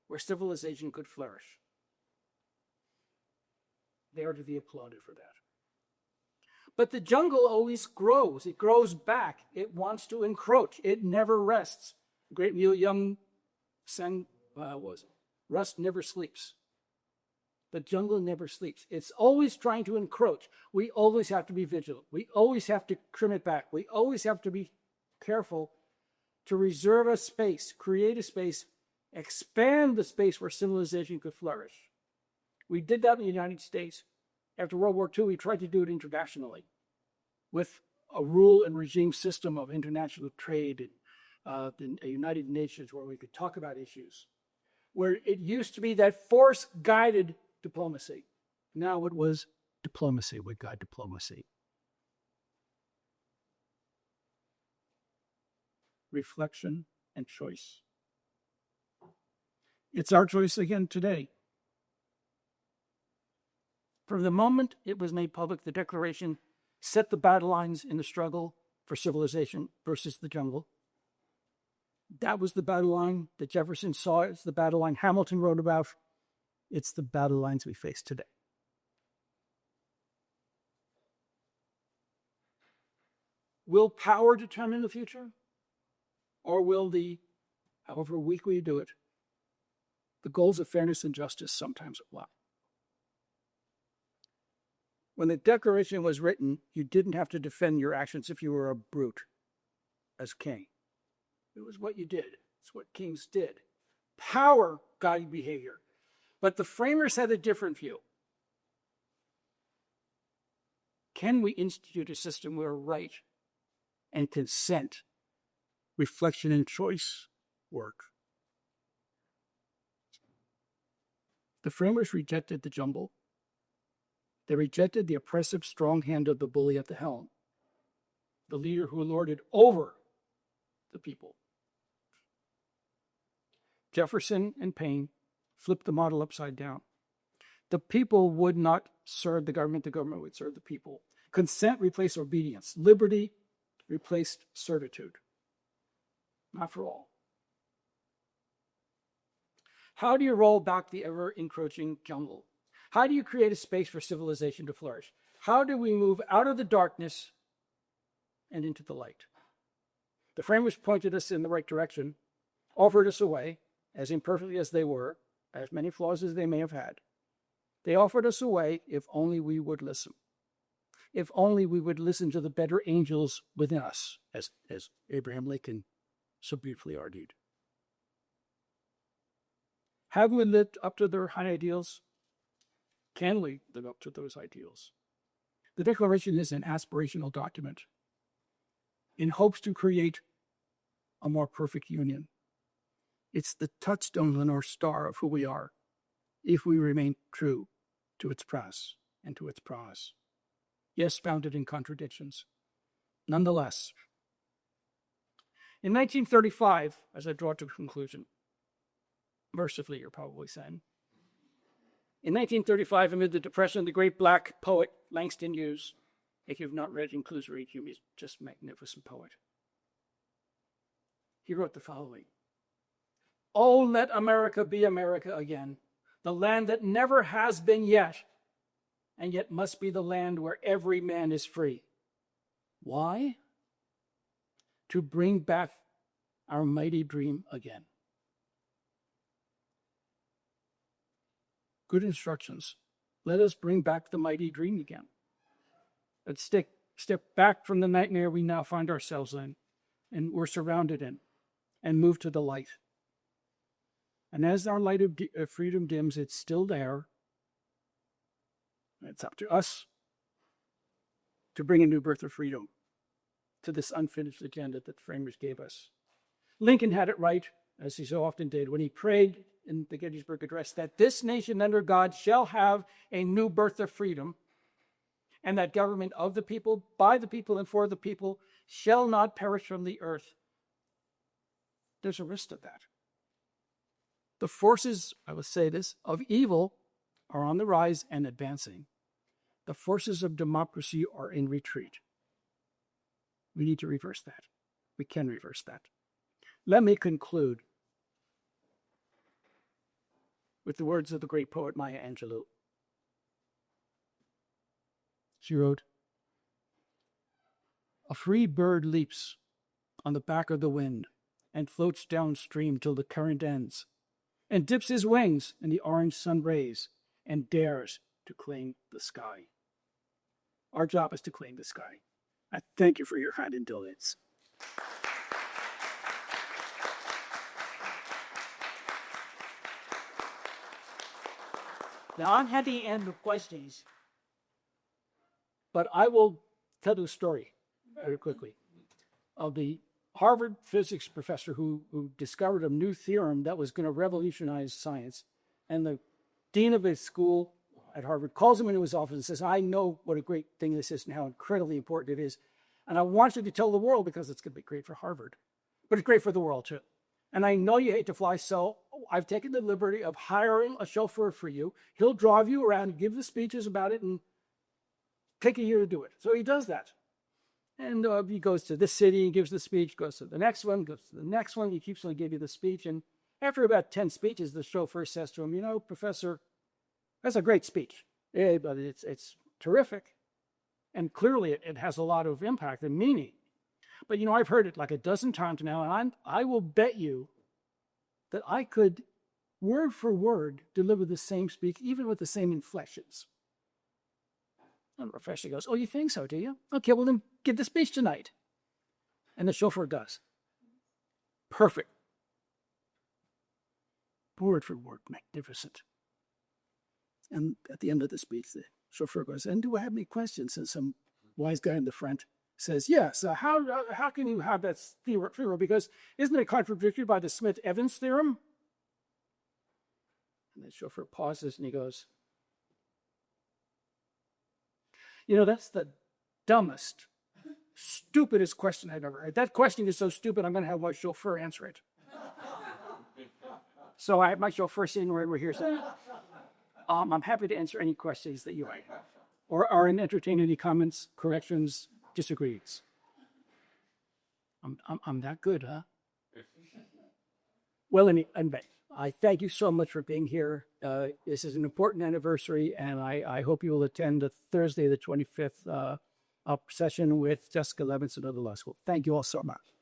where civilization could flourish. They are to be applauded for that. But the jungle always grows. It grows back. It wants to encroach. It never rests. Great Neil Young sang, Rust never sleeps. The jungle never sleeps. It's always trying to encroach. We always have to be vigilant. We always have to trim it back. We always have to be careful to reserve a space, create a space, expand the space where civilization could flourish. We did that in the United States. After World War II, we tried to do it internationally with a rule and regime system of international trade and a United Nations where we could talk about issues. Where it used to be that force-guided diplomacy. Now it was diplomacy would guide diplomacy. Reflection and choice. It's our choice again today. From the moment it was made public, the Declaration set the battle lines in the struggle for civilization versus the jungle. That was the battle line that Jefferson saw. It's the battle line Hamilton wrote about. It's the battle lines we face today. Will power determine the future? Or will however weak we do it, the goals of fairness and justice sometimes apply? When the Declaration was written, you didn't have to defend your actions if you were a brute as king. It was what you did. It's what kings did. Power guided behavior. But the framers had a different view. Can we institute a system where right and consent, reflection and choice work? The framers rejected the jumble. They rejected the oppressive strong hand of the bully at the helm, the leader who lorded over the people. Jefferson and Paine flipped the model upside down. The people would not serve the government would serve the people. Consent replaced obedience. Liberty replaced servitude. Not for all. How do you roll back the ever-encroaching jungle? How do you create a space for civilization to flourish? How do we move out of the darkness and into the light? The framers pointed us in the right direction, offered us a way, as imperfectly as they were, as many flaws as they may have had. They offered us a way if only we would listen. If only we would listen to the better angels within us, as Abraham Lincoln so beautifully argued. Have we lived up to their high ideals? Can we live up to those ideals? The Declaration is an aspirational document in hopes to create a more perfect union. It's the touchstone, the North Star of who we are, if we remain true to its press and to its promise. Yes, bounded in contradictions. Nonetheless, in 1935, as I draw to a conclusion, mercifully, you're probably saying, in 1935, amid the Depression, the great black poet Langston Hughes, if you've not read Includes Read Hughes, he's just a magnificent poet. He wrote the following: "Oh, let America be America again, the land that never has been yet, and yet must be the land where every man is free." Why? To bring back our mighty dream again. Good instructions. Let us bring back the mighty dream again. Let's step back from the nightmare we now find ourselves in and we're surrounded in, and move to the light. And as our light of freedom dims, it's still there. It's up to us to bring a new birth of freedom to this unfinished agenda that the framers gave us. Lincoln had it right, as he so often did, when he prayed in the Gettysburg Address that this nation under God shall have a new birth of freedom, and that government of the people, by the people, and for the people shall not perish from the earth. There's a risk to that. The forces, I will say this, of evil are on the rise and advancing. The forces of democracy are in retreat. We need to reverse that. We can reverse that. Let me conclude with the words of the great poet Maya Angelou. She wrote, A free bird leaps on the back of the wind and floats downstream till the current ends, and dips his wings in the orange sun rays and dares to claim the sky. Our job is to claim the sky. I thank you for your kind indulgence. Now, I'm happy to end with questions, but I will tell you a story very quickly of the Harvard physics professor who discovered a new theorem that was going to revolutionize science. And the dean of his school at Harvard calls him into his office and says, I know what a great thing this is and how incredibly important it is. And I want you to tell the world because it's going to be great for Harvard, but it's great for the world too. And I know you hate to fly, so I've taken the liberty of hiring a chauffeur for you. He'll drive you around and give the speeches about it and take a year to do it. So he does that. And he goes to this city, he gives the speech, goes to the next one, goes to the next one. He keeps on giving you the speech. And after about 10 speeches, the chauffeur says to him, you know, Professor, that's a great speech. Yeah, but it's terrific. And clearly it has a lot of impact and meaning. But, you know, I've heard it like a dozen times now, and I will bet you that I could, word for word, deliver the same speech, even with the same inflections. And the professor goes, oh, you think so, do you? Okay, well then give the speech tonight. And the chauffeur does. Perfect. Word for word, magnificent. And at the end of the speech, the chauffeur goes, and do I have any questions? And some wise guy in the front says, yes, how can you have that theorem? Because isn't it contradicted by the Smith-Evans theorem? And the chauffeur pauses and he goes, you know, that's the dumbest, stupidest question I've ever heard. That question is so stupid, I'm going to have my chauffeur answer it. So I have my chauffeur sitting right over here saying, I'm happy to answer any questions that you have, or entertain any comments, corrections, disagrees. I'm that good, huh? Well, anyway, I thank you so much for being here. This is an important anniversary, and I hope you will attend the Thursday, the 25th session with Jessica Levinson of the Law School. Thank you all so much.